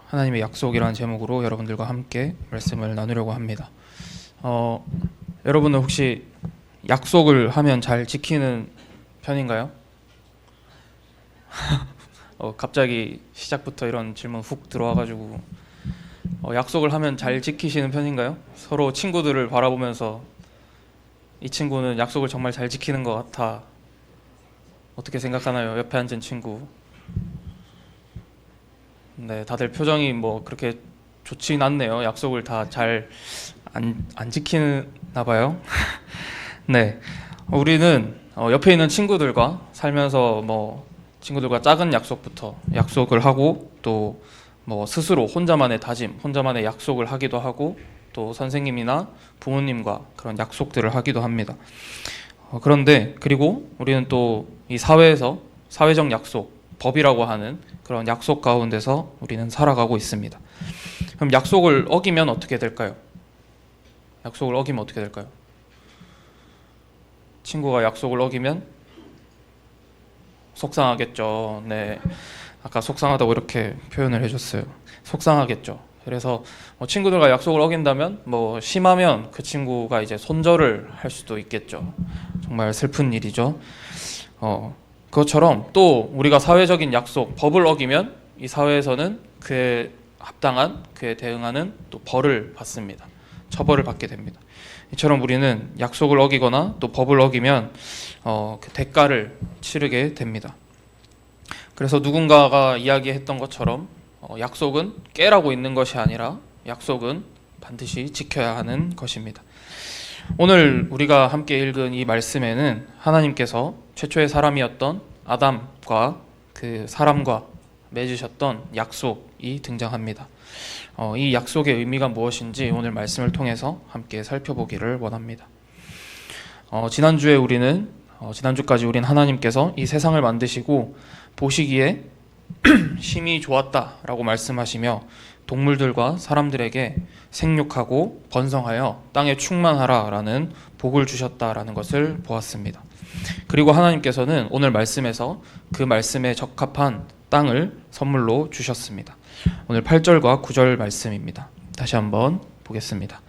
하나님의 약속이라는 제목으로 여러분들과 함께 말씀을 나누려고 합니다. 여러분은 혹시 약속을 하면 잘 지키는 편인가요? 갑자기 시작부터 이런 질문 훅 들어와가지고 약속을 하면 잘 지키시는 편인가요? 서로 친구들을 바라보면서 이 친구는 약속을 정말 잘 지키는 것 같아. 어떻게 생각하나요? 옆에 앉은 친구. 네, 다들 표정이 뭐 그렇게 좋진 않네요. 약속을 다 잘 안 지키나 봐요. 네, 우리는 옆에 있는 친구들과 살면서 뭐 친구들과 작은 약속부터 약속을 하고 또 뭐 스스로 혼자만의 다짐, 혼자만의 약속을 하기도 하고 또 선생님이나 부모님과 그런 약속들을 하기도 합니다. 그런데 그리고 우리는 또 이 사회에서 사회적 약속, 법이라고 하는 그런 약속 가운데서 우리는 살아가고 있습니다. 그럼 약속을 어기면 어떻게 될까요? 약속을 어기면 어떻게 될까요? 친구가 약속을 어기면 속상하겠죠. 네. 아까 속상하다고 이렇게 표현을 해줬어요. 속상하겠죠. 그래서 친구들과 약속을 어긴다면 뭐 심하면 그 친구가 이제 손절을 할 수도 있겠죠. 정말 슬픈 일이죠. 그것처럼 또 우리가 사회적인 약속, 법을 어기면 이 사회에서는 그에 합당한, 그에 대응하는 또 벌을 받습니다. 처벌을 받게 됩니다. 이처럼 우리는 약속을 어기거나 또 법을 어기면 그 대가를 치르게 됩니다. 그래서 누군가가 이야기했던 것처럼 약속은 깨라고 있는 것이 아니라 약속은 반드시 지켜야 하는 것입니다. 오늘 우리가 함께 읽은 이 말씀에는 하나님께서 최초의 사람이었던 아담과 그 사람과 맺으셨던 약속이 등장합니다. 이 약속의 의미가 무엇인지 오늘 말씀을 통해서 함께 살펴보기를 원합니다. 지난주까지 우리는 하나님께서 이 세상을 만드시고 보시기에 심히 좋았다라고 말씀하시며 동물들과 사람들에게 생육하고 번성하여 땅에 충만하라라는 복을 주셨다라는 것을 보았습니다. 그리고 하나님께서는 오늘 말씀에서 그 말씀에 적합한 땅을 선물로 주셨습니다. 오늘 8절과 9절 말씀입니다. 다시 한번 보겠습니다.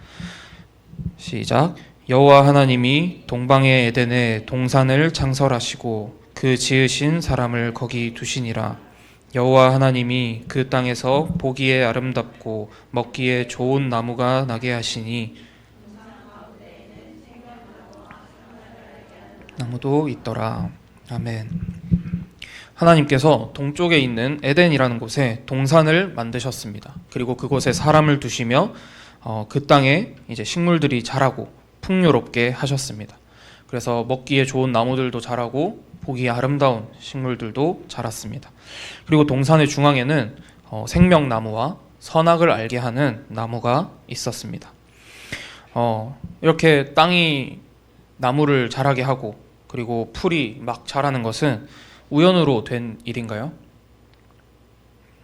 시작. 여호와 하나님이 동방의 에덴에 동산을 창설하시고 그 지으신 사람을 거기 두시니라. 여호와 하나님이 그 땅에서 보기에 아름답고 먹기에 좋은 나무가 나게 하시니 나무도 있더라. 아멘. 하나님께서 동쪽에 있는 에덴이라는 곳에 동산을 만드셨습니다. 그리고 그곳에 사람을 두시며 그 땅에 이제 식물들이 자라고 풍요롭게 하셨습니다. 그래서 먹기에 좋은 나무들도 자라고 보기에 아름다운 식물들도 자랐습니다. 그리고 동산의 중앙에는 생명나무와 선악을 알게 하는 나무가 있었습니다. 이렇게 땅이 나무를 자라게 하고 그리고 풀이 막 자라는 것은 우연으로 된 일인가요?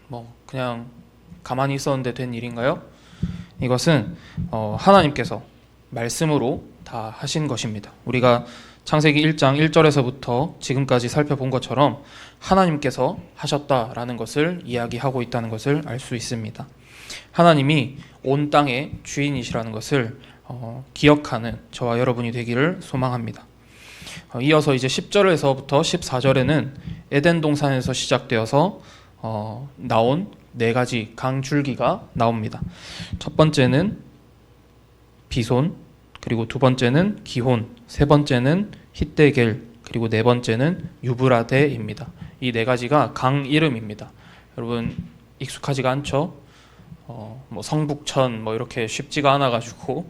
뭐 그냥 가만히 있었는데 된 일인가요? 이것은 하나님께서 말씀으로 다 하신 것입니다. 우리가 창세기 1장 1절에서부터 지금까지 살펴본 것처럼 하나님께서 하셨다라는 것을 이야기하고 있다는 것을 알 수 있습니다. 하나님이 온 땅의 주인이시라는 것을 기억하는 저와 여러분이 되기를 소망합니다. 이어서 이제 10절에서부터 14절에는 에덴 동산에서 시작되어서 나온 네 가지 강줄기가 나옵니다. 첫 번째는 비손, 그리고 두 번째는 기혼, 세 번째는 히데겔, 그리고 네 번째는 유브라데입니다. 이 네 가지가 강 이름입니다. 여러분 익숙하지가 않죠? 뭐 성북천 뭐 이렇게 쉽지가 않아가지고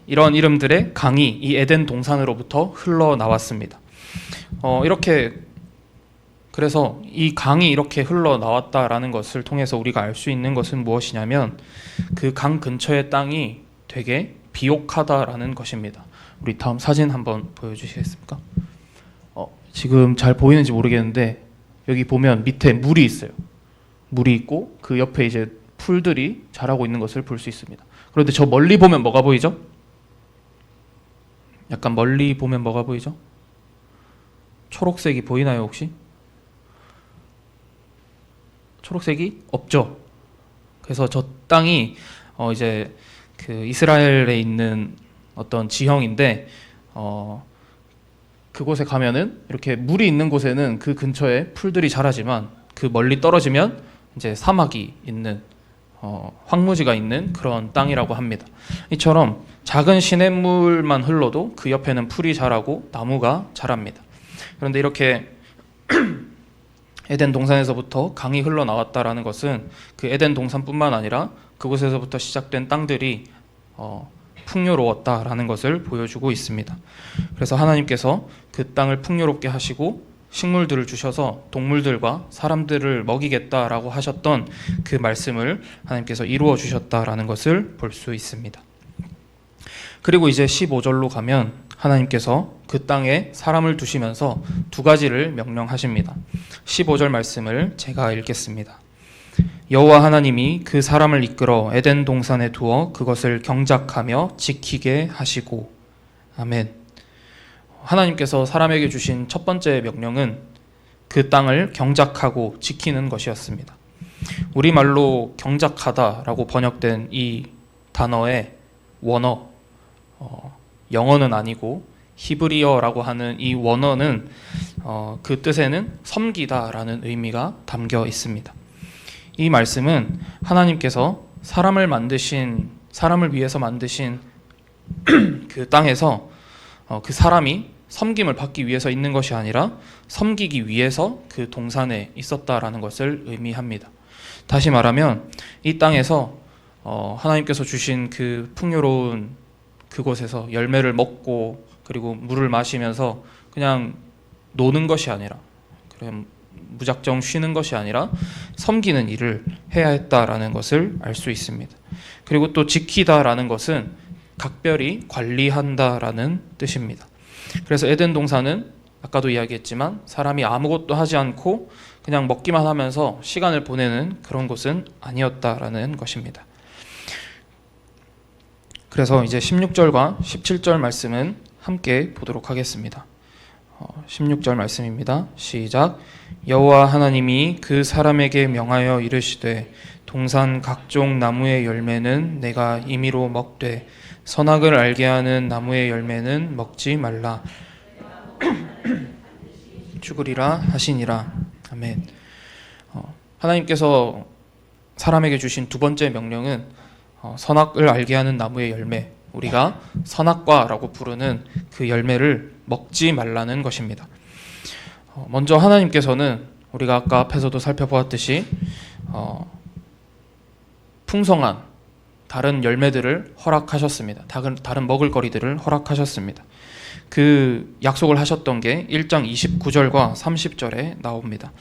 이런 이름들의 강이 이 에덴 동산으로부터 흘러나왔습니다. 이렇게 그래서 이 강이 이렇게 흘러나왔다라는 것을 통해서 우리가 알 수 있는 것은 무엇이냐면 그 강 근처의 땅이 되게 비옥하다라는 것입니다. 우리 다음 사진 한번 보여주시겠습니까? 지금 잘 보이는지 모르겠는데 여기 보면 밑에 물이 있어요. 물이 있고 그 옆에 이제 풀들이 자라고 있는 것을 볼 수 있습니다. 그런데 저 멀리 보면 뭐가 보이죠? 약간 멀리 보면 뭐가 보이죠? 초록색이 보이나요 혹시? 초록색이 없죠. 그래서 저 땅이 이제 그 이스라엘에 있는 어떤 지형인데 그곳에 가면은 이렇게 물이 있는 곳에는 그 근처에 풀들이 자라지만 그 멀리 떨어지면 이제 사막이 있는 황무지가 있는 그런 땅이라고 합니다. 이처럼 작은 시냇물만 흘러도 그 옆에는 풀이 자라고 나무가 자랍니다. 그런데 이렇게 에덴 동산에서부터 강이 흘러나왔다라는 것은 그 에덴 동산뿐만 아니라 그곳에서부터 시작된 땅들이 풍요로웠다라는 것을 보여주고 있습니다. 그래서 하나님께서 그 땅을 풍요롭게 하시고 식물들을 주셔서 동물들과 사람들을 먹이겠다라고 하셨던 그 말씀을 하나님께서 이루어 주셨다라는 것을 볼 수 있습니다. 그리고 이제 15절로 가면 하나님께서 그 땅에 사람을 두시면서 두 가지를 명령하십니다. 15절 말씀을 제가 읽겠습니다. 여호와 하나님이 그 사람을 이끌어 에덴 동산에 두어 그것을 경작하며 지키게 하시고. 아멘. 하나님께서 사람에게 주신 첫 번째 명령은 그 땅을 경작하고 지키는 것이었습니다. 우리말로 경작하다라고 번역된 이 단어의 원어, 영어는 아니고 히브리어라고 하는 이 원어는 그 뜻에는 섬기다라는 의미가 담겨 있습니다. 이 말씀은 하나님께서 사람을 위해서 만드신 그 땅에서 그 사람이 섬김을 받기 위해서 있는 것이 아니라 섬기기 위해서 그 동산에 있었다라는 것을 의미합니다. 다시 말하면 이 땅에서 하나님께서 주신 그 풍요로운 그곳에서 열매를 먹고 그리고 물을 마시면서 그냥 노는 것이 아니라 그냥 무작정 쉬는 것이 아니라 섬기는 일을 해야 했다라는 것을 알 수 있습니다. 그리고 또 지키다라는 것은 각별히 관리한다라는 뜻입니다. 그래서 에덴 동산은 아까도 이야기했지만 사람이 아무것도 하지 않고 그냥 먹기만 하면서 시간을 보내는 그런 곳은 아니었다라는 것입니다. 그래서 이제 16절과 17절 말씀은 함께 보도록 하겠습니다. 16절 말씀입니다. 시작. 여호와 하나님이 그 사람에게 명하여 이르시되 동산 각종 나무의 열매는 내가 임의로 먹되 선악을 알게 하는 나무의 열매는 먹지 말라 죽으리라 하시니라. 아멘. 하나님께서 사람에게 주신 두 번째 명령은 선악을 알게 하는 나무의 열매, 우리가 선악과라고 부르는 그 열매를 먹지 말라는 것입니다. 먼저 하나님께서는 우리가 아까 앞에서도 살펴보았듯이 풍성한 다른 열매들을 허락하셨습니다. 다른 먹을거리들을 허락하셨습니다. 그 약속을 하셨던 게 1장 29절과 30절에 나옵니다.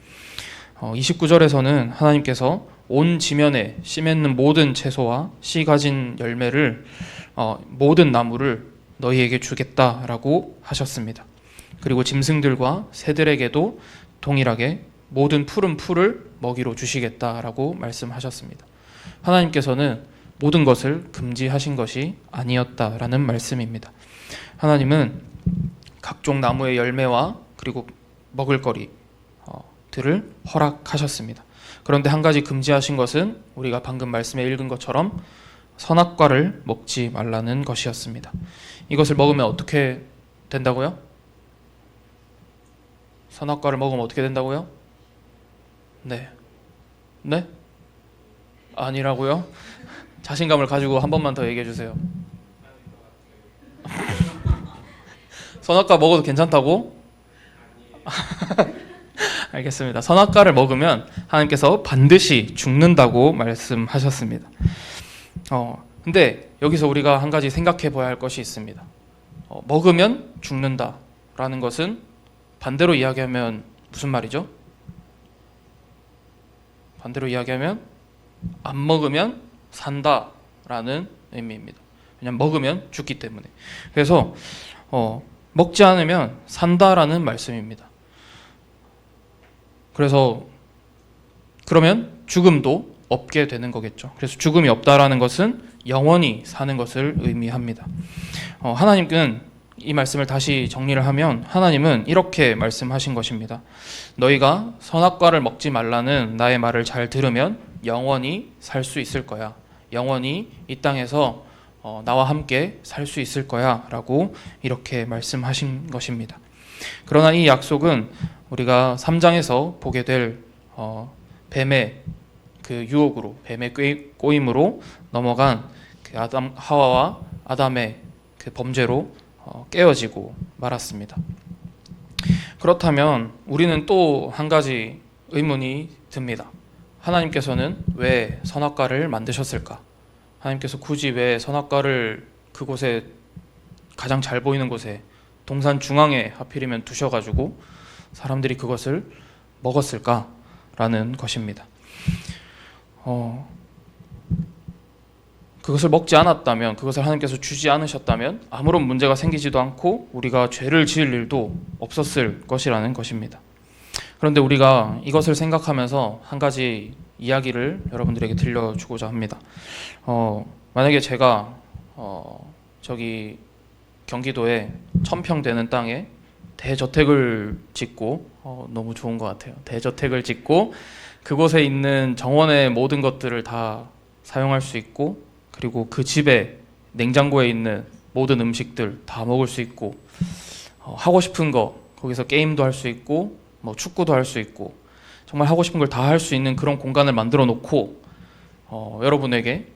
29절에서는 하나님께서 온 지면에 씨 맺는 모든 채소와 씨 가진 열매를 모든 나무를 너희에게 주겠다라고 하셨습니다. 그리고 짐승들과 새들에게도 동일하게 모든 푸른 풀을 먹이로 주시겠다라고 말씀하셨습니다. 하나님께서는 모든 것을 금지하신 것이 아니었다라는 말씀입니다. 하나님은 각종 나무의 열매와 그리고 먹을거리들을 허락하셨습니다. 그런데 한 가지 금지하신 것은 우리가 방금 말씀에 읽은 것처럼 선악과를 먹지 말라는 것이었습니다. 이것을 먹으면 어떻게 된다고요? 선악과를 먹으면 어떻게 된다고요? 네. 네? 아니라고요? 자신감을 가지고 한 번만 더 얘기해 주세요. 선악과 먹어도 괜찮다고? 알겠습니다. 선악과를 먹으면 하나님께서 반드시 죽는다고 말씀하셨습니다. 근데 여기서 우리가 한 가지 생각해 봐야 할 것이 있습니다. 먹으면 죽는다라는 것은 반대로 이야기하면 무슨 말이죠? 반대로 이야기하면 안 먹으면 산다라는 의미입니다. 왜냐하면 먹으면 죽기 때문에. 그래서 먹지 않으면 산다라는 말씀입니다. 그래서 그러면 죽음도 없게 되는 거겠죠. 그래서 죽음이 없다라는 것은 영원히 사는 것을 의미합니다. 하나님은 이 말씀을 다시 정리를 하면 하나님은 이렇게 말씀하신 것입니다. 너희가 선악과를 먹지 말라는 나의 말을 잘 들으면 영원히 살 수 있을 거야. 영원히 이 땅에서 나와 함께 살 수 있을 거야 라고 이렇게 말씀하신 것입니다. 그러나 이 약속은 우리가 3장에서 보게 될 뱀의 그 유혹으로, 뱀의 꼬임으로 넘어간 그 하와와 아담의 그 범죄로 깨어지고 말았습니다. 그렇다면 우리는 또 한 가지 의문이 듭니다. 하나님께서는 왜 선악과를 만드셨을까? 하나님께서 굳이 왜 선악과를 그곳에 가장 잘 보이는 곳에 동산 중앙에 하필이면 두셔가지고 사람들이 그것을 먹었을까라는 것입니다. 그것을 먹지 않았다면, 그것을 하나님께서 주지 않으셨다면 아무런 문제가 생기지도 않고 우리가 죄를 지을 일도 없었을 것이라는 것입니다. 그런데 우리가 이것을 생각하면서 한 가지 이야기를 여러분들에게 들려주고자 합니다. 만약에 제가 저기 경기도에 1000평 되는 땅에 대저택을 짓고 너무 좋은 것 같아요. 대저택을 짓고 그곳에 있는 정원의 모든 것들을 다 사용할 수 있고, 그리고 그 집에 냉장고에 있는 모든 음식들 다 먹을 수 있고, 하고 싶은 거 거기서 게임도 할 수 있고, 뭐 축구도 할 수 있고, 정말 하고 싶은 걸 다 할 수 있는 그런 공간을 만들어 놓고 여러분에게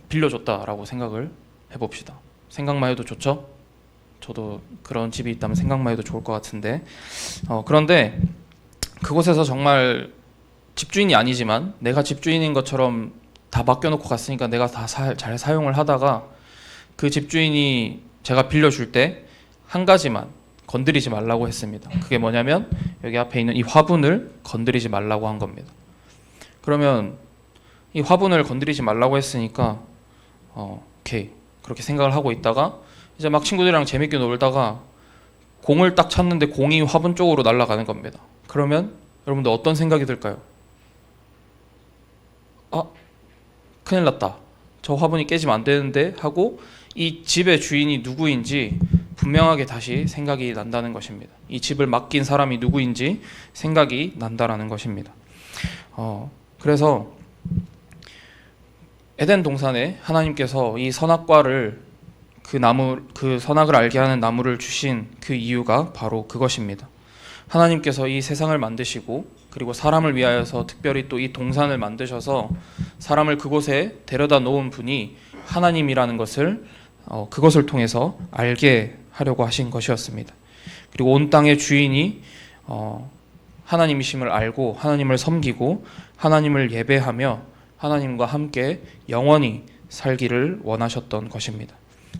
빌려줬다라고 생각을 해봅시다. 생각만 해도 좋죠? 저도 그런 집이 있다면 생각만 해도 좋을 것 같은데, 그런데 그곳에서 정말 집주인이 아니지만 내가 집주인인 것처럼 다 맡겨놓고 갔으니까 내가 다 잘 사용을 하다가 그 집주인이 제가 빌려줄 때 한 가지만 건드리지 말라고 했습니다. 그게 뭐냐면 여기 앞에 있는 이 화분을 건드리지 말라고 한 겁니다. 그러면 이 화분을 건드리지 말라고 했으니까 오케이 그렇게 생각을 하고 있다가 이제 막 친구들이랑 재밌게 놀다가 공을 딱 찼는데 공이 화분 쪽으로 날아가는 겁니다. 그러면 여러분들 어떤 생각이 들까요? 큰일 났다. 저 화분이 깨지면 안 되는데 하고 이 집의 주인이 누구인지 분명하게 다시 생각이 난다는 것입니다. 이 집을 맡긴 사람이 누구인지 생각이 난다라는 것입니다. 그래서 에덴 동산에 하나님께서 이 선악과를 그 선악을 알게 하는 나무를 주신 그 이유가 바로 그것입니다. 하나님께서 이 세상을 만드시고 그리고 사람을 위하여서 특별히 또 이 동산을 만드셔서 사람을 그곳에 데려다 놓은 분이 하나님이라는 것을 그것을 통해서 알게 하려고 하신 것이었습니다. 그리고 온 땅의 주인이 하나님이심을 알고 하나님을 섬기고 하나님을 예배하며 하나님과 함께 영원히 살기를 원하셨던 것입니다.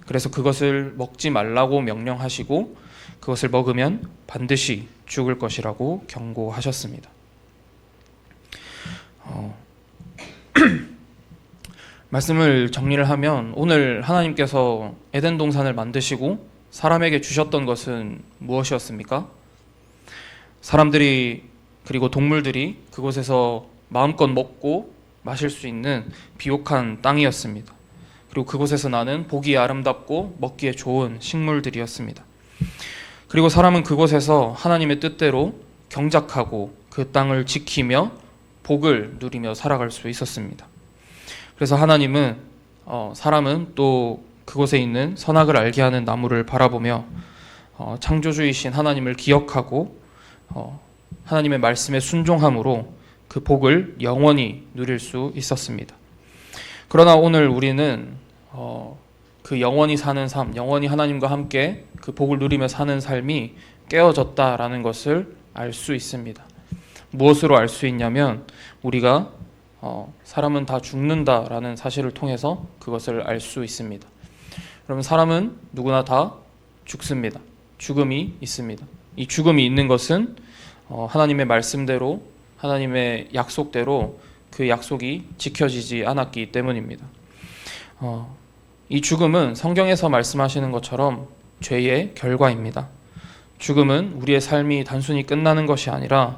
그래서 그것을 먹지 말라고 명령하시고 그것을 먹으면 반드시 죽을 것이라고 경고하셨습니다. 말씀을 정리를 하면 오늘 하나님께서 에덴 동산을 만드시고 사람에게 주셨던 것은 무엇이었습니까? 사람들이 그리고 동물들이 그곳에서 마음껏 먹고 마실 수 있는 비옥한 땅이었습니다. 그리고 그곳에서 나는 보기에 아름답고 먹기에 좋은 식물들이었습니다. 그리고 사람은 그곳에서 하나님의 뜻대로 경작하고 그 땅을 지키며 복을 누리며 살아갈 수 있었습니다. 그래서 하나님은 사람은 또 그곳에 있는 선악을 알게 하는 나무를 바라보며 창조주이신 하나님을 기억하고 하나님의 말씀에 순종함으로 그 복을 영원히 누릴 수 있었습니다. 그러나 오늘 우리는 그 영원히 사는 삶, 영원히 하나님과 함께 그 복을 누리며 사는 삶이 깨어졌다라는 것을 알 수 있습니다. 무엇으로 알 수 있냐면 우리가 사람은 다 죽는다라는 사실을 통해서 그것을 알 수 있습니다. 그러면 사람은 누구나 다 죽습니다. 죽음이 있습니다. 이 죽음이 있는 것은 하나님의 말씀대로 하나님의 약속대로 그 약속이 지켜지지 않았기 때문입니다. 이 죽음은 성경에서 말씀하시는 것처럼 죄의 결과입니다. 죽음은 우리의 삶이 단순히 끝나는 것이 아니라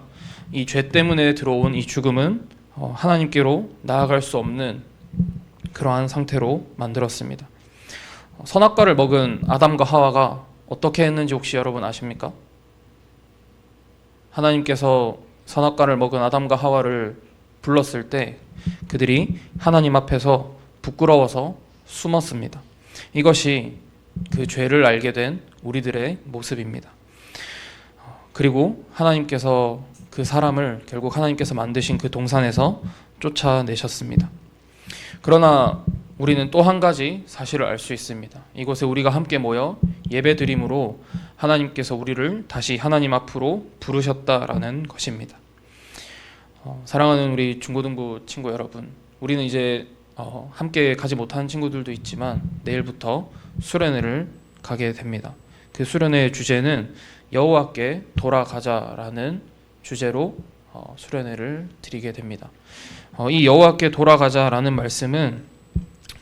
이 죄 때문에 들어온 이 죽음은 하나님께로 나아갈 수 없는 그러한 상태로 만들었습니다. 선악과를 먹은 아담과 하와가 어떻게 했는지 혹시 여러분 아십니까? 하나님께서 선악과를 먹은 아담과 하와를 불렀을 때 그들이 하나님 앞에서 부끄러워서 숨었습니다. 이것이 그 죄를 알게 된 우리들의 모습입니다. 그리고 하나님께서 그 사람을 결국 하나님께서 만드신 그 동산에서 쫓아내셨습니다. 그러나 우리는 또 한 가지 사실을 알 수 있습니다. 이곳에 우리가 함께 모여 예배드림으로 하나님께서 우리를 다시 하나님 앞으로 부르셨다라는 것입니다. 사랑하는 우리 중고등부 친구 여러분, 우리는 이제 함께 가지 못하는 친구들도 있지만 내일부터 수련회를 가게 됩니다. 그 수련회의 주제는 여호와께 돌아가자라는 주제로 수련회를 드리게 됩니다. 이 여호와께 돌아가자라는 말씀은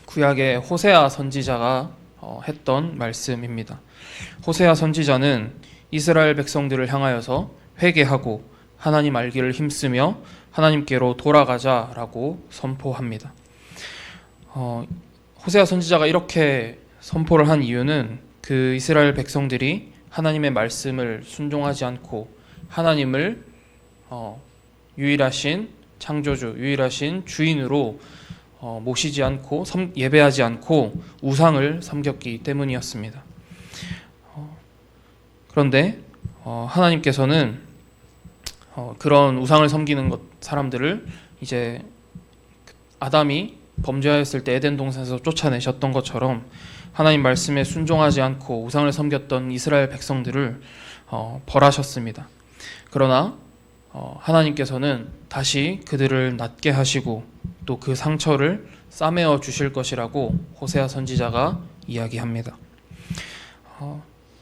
구약의 호세아 선지자가 했던 말씀입니다. 호세아 선지자는 이스라엘 백성들을 향하여서 회개하고 하나님 알기를 힘쓰며 하나님께로 돌아가자라고 선포합니다. 호세아 선지자가 이렇게 선포를 한 이유는 그 이스라엘 백성들이 하나님의 말씀을 순종하지 않고 하나님을 유일하신 창조주, 유일하신 주인으로 모시지 않고 예배하지 않고 우상을 섬겼기 때문이었습니다. 그런데 하나님께서는 그런 우상을 섬기는 사람들을 이제 아담이 범죄하였을 때 에덴 동산에서 쫓아내셨던 것처럼 하나님 말씀에 순종하지 않고 우상을 섬겼던 이스라엘 백성들을 벌하셨습니다. 그러나 하나님께서는 다시 그들을 낫게 하시고 또 그 상처를 싸매어 주실 것이라고 호세아 선지자가 이야기합니다.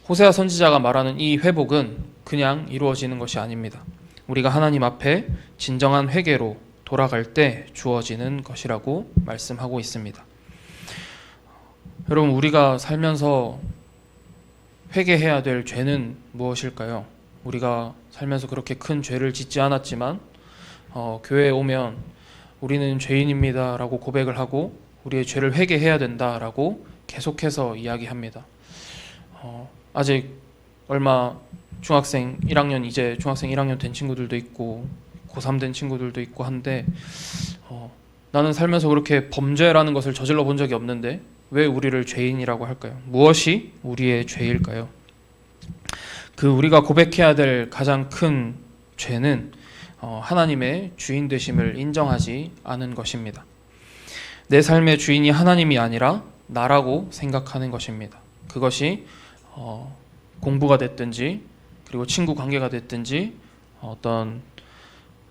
호세아 선지자가 말하는 이 회복은 그냥 이루어지는 것이 아닙니다. 우리가 하나님 앞에 진정한 회개로 돌아갈 때 주어지는 것이라고 말씀하고 있습니다. 여러분, 우리가 살면서 회개해야 될 죄는 무엇일까요? 우리가 살면서 그렇게 큰 죄를 짓지 않았지만 교회에 오면 우리는 죄인입니다 라고 고백을 하고 우리의 죄를 회개해야 된다라고 계속해서 이야기합니다. 아직 얼마 중학생 1학년 이제 중학생 1학년 된 친구들도 있고 고3 된 친구들도 있고 한데 나는 살면서 그렇게 범죄라는 것을 저질러 본 적이 없는데 왜 우리를 죄인이라고 할까요? 무엇이 우리의 죄일까요? 그 우리가 고백해야 될 가장 큰 죄는 하나님의 주인 되심을 인정하지 않은 것입니다. 내 삶의 주인이 하나님이 아니라 나라고 생각하는 것입니다. 그것이 공부가 됐든지 그리고 친구 관계가 됐든지 어떤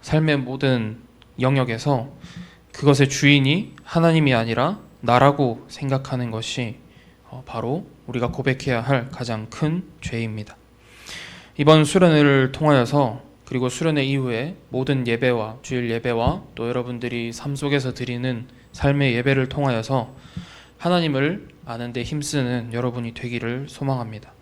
삶의 모든 영역에서 그것의 주인이 하나님이 아니라 나라고 생각하는 것이 바로 우리가 고백해야 할 가장 큰 죄입니다. 이번 수련회를 통하여서 그리고 수련회 이후에 모든 예배와 주일 예배와 또 여러분들이 삶 속에서 드리는 삶의 예배를 통하여서 하나님을 아는 데 힘쓰는 여러분이 되기를 소망합니다.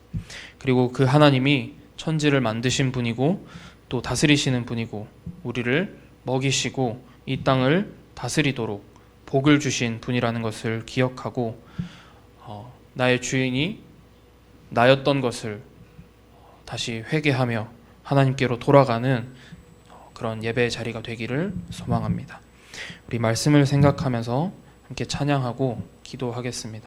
그리고 그 하나님이 천지를 만드신 분이고 또 다스리시는 분이고 우리를 먹이시고 이 땅을 다스리도록 복을 주신 분이라는 것을 기억하고 나의 주인이 나였던 것을 다시 회개하며 하나님께로 돌아가는 그런 예배의 자리가 되기를 소망합니다. 우리 말씀을 생각하면서 함께 찬양하고 기도하겠습니다.